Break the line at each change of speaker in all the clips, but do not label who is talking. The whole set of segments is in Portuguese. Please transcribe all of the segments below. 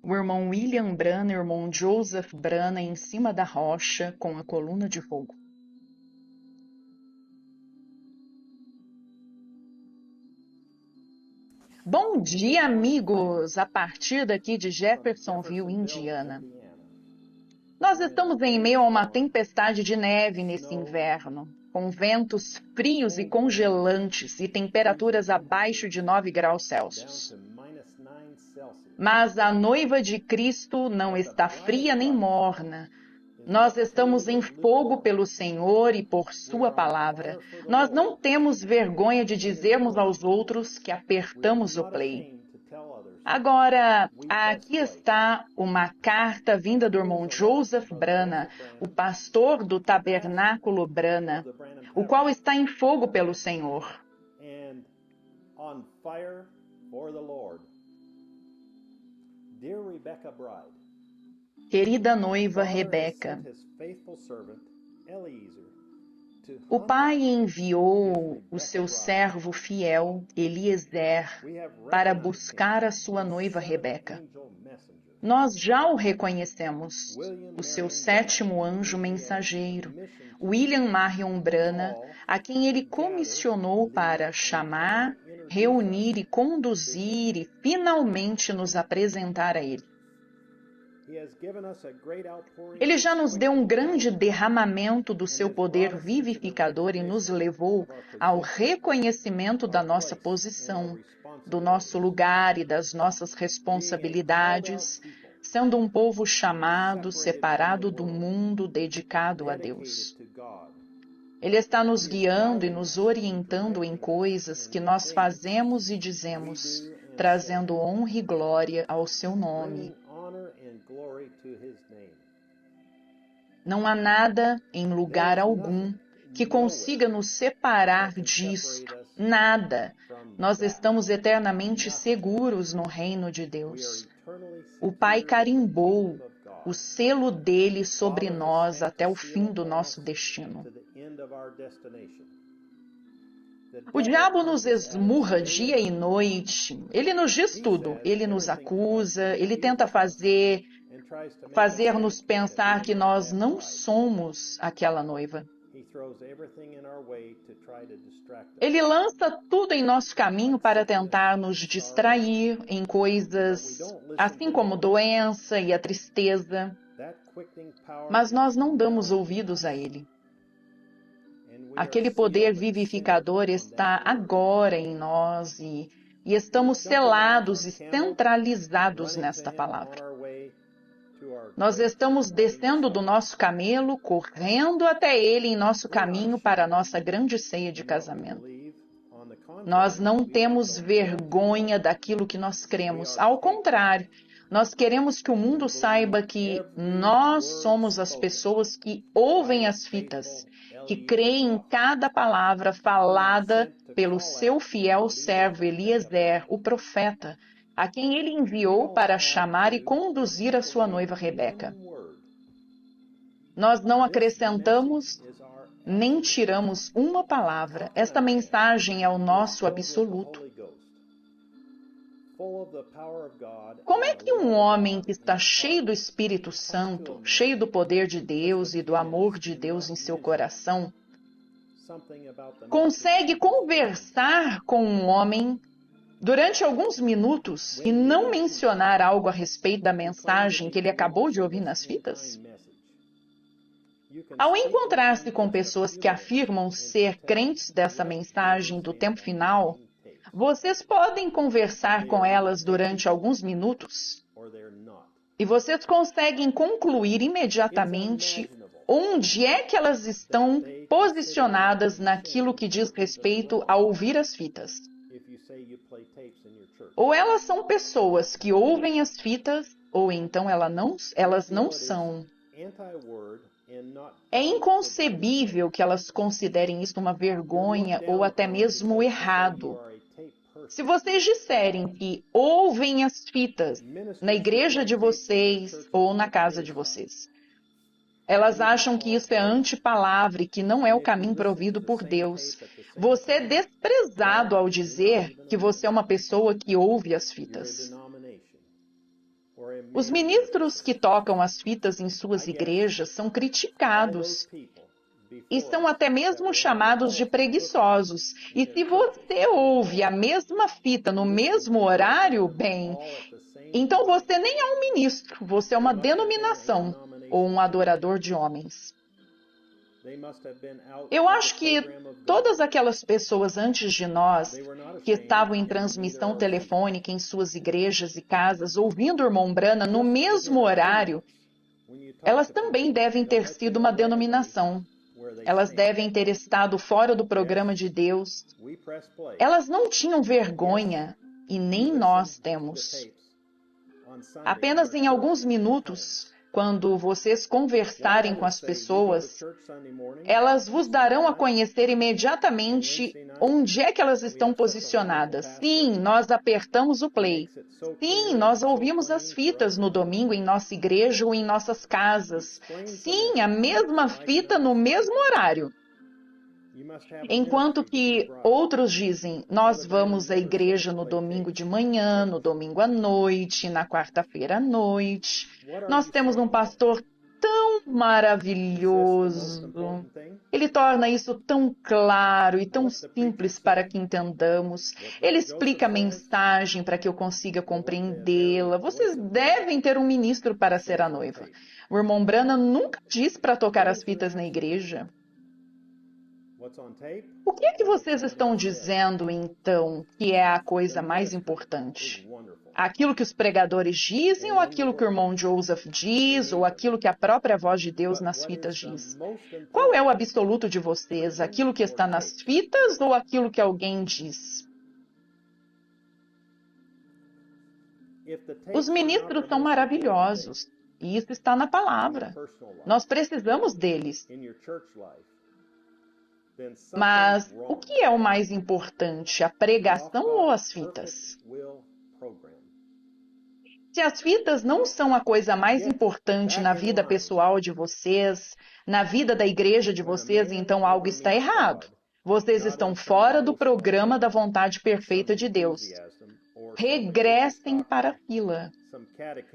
o irmão William Branham e o irmão Joseph Branham em cima da rocha com a coluna de fogo. Bom dia, amigos! A partir daqui de Jeffersonville, Indiana. Nós estamos em meio a uma tempestade de neve nesse inverno, com ventos frios e congelantes e temperaturas abaixo de 9 graus Celsius. Mas a noiva de Cristo não está fria nem morna. Nós estamos em fogo pelo Senhor e por sua palavra. Nós não temos vergonha de dizermos aos outros que apertamos o play. Agora, aqui está uma carta vinda do irmão Joseph Branham, o pastor do Tabernáculo Branham, o qual está em fogo pelo Senhor. Querida noiva Rebeca, o Pai enviou o seu servo fiel, Eliezer, para buscar a sua noiva Rebeca. Nós já o reconhecemos, o seu sétimo anjo mensageiro, William Marion Branham, a quem ele comissionou para chamar, reunir e conduzir e finalmente nos apresentar a ele. Ele já nos deu um grande derramamento do seu poder vivificador e nos levou ao reconhecimento da nossa posição, do nosso lugar e das nossas responsabilidades, sendo um povo chamado, separado do mundo, dedicado a Deus. Ele está nos guiando e nos orientando em coisas que nós fazemos e dizemos, trazendo honra e glória ao seu nome. Não há nada, em lugar algum, que consiga nos separar disto. Nada. Nós estamos eternamente seguros no reino de Deus. O Pai carimbou o selo dele sobre nós até o fim do nosso destino. O diabo nos esmurra dia e noite. Ele nos diz tudo. Ele nos acusa, ele tenta fazer-nos pensar que nós não somos aquela noiva. Ele lança tudo em nosso caminho para tentar nos distrair em coisas assim como doença e a tristeza. Mas nós não damos ouvidos a ele. Aquele poder vivificador está agora em nós e estamos selados e centralizados nesta palavra. Nós estamos descendo do nosso camelo, correndo até ele em nosso caminho para a nossa grande ceia de casamento. Nós não temos vergonha daquilo que nós cremos. Ao contrário, nós queremos que o mundo saiba que nós somos as pessoas que ouvem as fitas, que creem em cada palavra falada pelo seu fiel servo Eliezer, o profeta, a quem ele enviou para chamar e conduzir a sua noiva Rebeca. Nós não acrescentamos nem tiramos uma palavra. Esta mensagem é o nosso absoluto. Como é que um homem que está cheio do Espírito Santo, cheio do poder de Deus e do amor de Deus em seu coração, consegue conversar com um homem durante alguns minutos e não mencionar algo a respeito da mensagem que ele acabou de ouvir nas fitas? Ao encontrar-se com pessoas que afirmam ser crentes dessa mensagem do tempo final, vocês podem conversar com elas durante alguns minutos e vocês conseguem concluir imediatamente onde é que elas estão posicionadas naquilo que diz respeito a ouvir as fitas. Ou elas são pessoas que ouvem as fitas, ou então elas não são. É inconcebível que elas considerem isso uma vergonha ou até mesmo errado. Se vocês disserem que ouvem as fitas na igreja de vocês ou na casa de vocês, elas acham que isso é antipalavra e que não é o caminho provido por Deus. Você é desprezado ao dizer que você é uma pessoa que ouve as fitas. Os ministros que tocam as fitas em suas igrejas são criticados e são até mesmo chamados de preguiçosos. E se você ouve a mesma fita no mesmo horário, bem, então você nem é um ministro, você é uma denominação ou um adorador de homens. Eu acho que todas aquelas pessoas antes de nós, que estavam em transmissão telefônica em suas igrejas e casas, ouvindo o irmão Branham no mesmo horário, elas também devem ter sido uma denominação. Elas devem ter estado fora do programa de Deus. Elas não tinham vergonha, e nem nós temos. Apenas em alguns minutos, quando vocês conversarem com as pessoas, elas vos darão a conhecer imediatamente onde é que elas estão posicionadas. Sim, nós apertamos o play. Sim, nós ouvimos as fitas no domingo em nossa igreja ou em nossas casas. Sim, a mesma fita no mesmo horário. Enquanto que outros dizem, nós vamos à igreja no domingo de manhã, no domingo à noite, na quarta-feira à noite. Nós temos um pastor tão maravilhoso. Ele torna isso tão claro e tão simples para que entendamos. Ele explica a mensagem para que eu consiga compreendê-la. Vocês devem ter um ministro para ser a noiva. O irmão Branham nunca disse para tocar as fitas na igreja. O que é que vocês estão dizendo, então, que é a coisa mais importante? Aquilo que os pregadores dizem, ou aquilo que o irmão Joseph diz, ou aquilo que a própria voz de Deus nas fitas diz? Qual é o absoluto de vocês? Aquilo que está nas fitas ou aquilo que alguém diz? Os ministros são maravilhosos, e isso está na palavra. Nós precisamos deles. Mas o que é o mais importante, a pregação ou as fitas? Se as fitas não são a coisa mais importante na vida pessoal de vocês, na vida da igreja de vocês, então algo está errado. Vocês estão fora do programa da vontade perfeita de Deus. Regressem para a fila.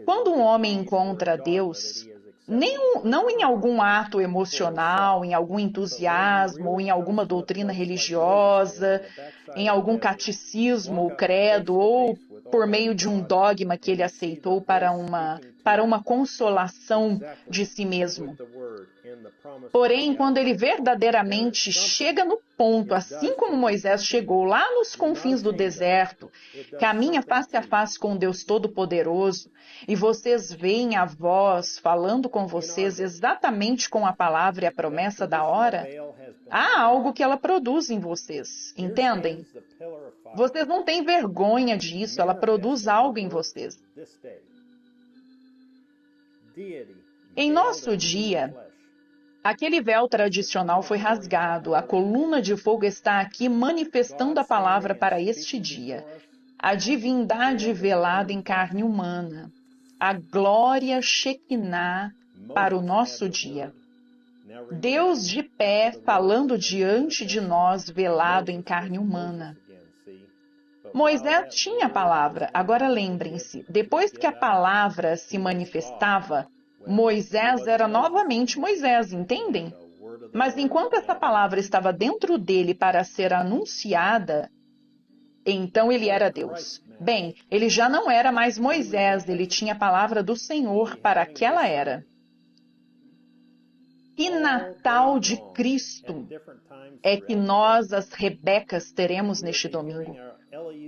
Quando um homem encontra Deus, não em algum ato emocional, em algum entusiasmo, ou em alguma doutrina religiosa, em algum catecismo ou credo, ou por meio de um dogma que ele aceitou para uma consolação de si mesmo. Porém, quando ele verdadeiramente chega no ponto, assim como Moisés chegou lá nos confins do deserto, caminha face a face com Deus Todo-Poderoso, e vocês veem a voz falando com vocês exatamente com a palavra e a promessa da hora, há algo que ela produz em vocês, entendem? Vocês não têm vergonha disso, ela produz algo em vocês. Em nosso dia, aquele véu tradicional foi rasgado, a coluna de fogo está aqui manifestando a palavra para este dia. A divindade velada em carne humana, a glória Shekinah para o nosso dia. Deus de pé falando diante de nós, velado em carne humana. Moisés tinha a palavra, agora lembrem-se, depois que a palavra se manifestava, Moisés era novamente Moisés, entendem? Mas enquanto essa palavra estava dentro dele para ser anunciada, então ele era Deus. Bem, ele já não era mais Moisés, ele tinha a palavra do Senhor para aquela era. Que Natal de Cristo é que nós, as Rebecas, teremos neste domingo.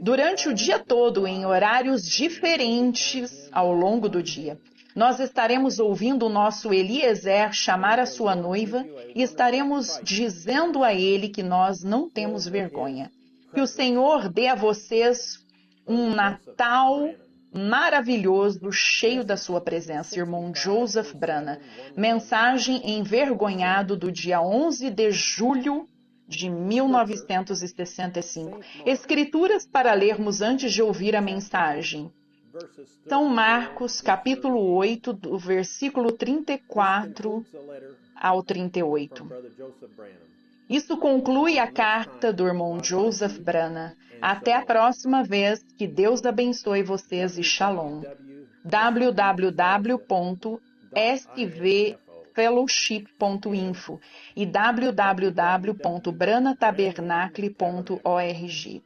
Durante o dia todo, em horários diferentes ao longo do dia, nós estaremos ouvindo o nosso Eliezer chamar a sua noiva e estaremos dizendo a ele que nós não temos vergonha. Que o Senhor dê a vocês um Natal maravilhoso, cheio da sua presença. Irmão Joseph Branham. Mensagem envergonhado do dia 11 de julho de 1965. Escrituras para lermos antes de ouvir a mensagem. São Marcos, capítulo 8, do versículo 34 ao 38. Isso conclui a carta do irmão Joseph Branham. Até a próxima vez. Que Deus abençoe vocês e Shalom. www.svfellowship.info e www.branatabernacle.org.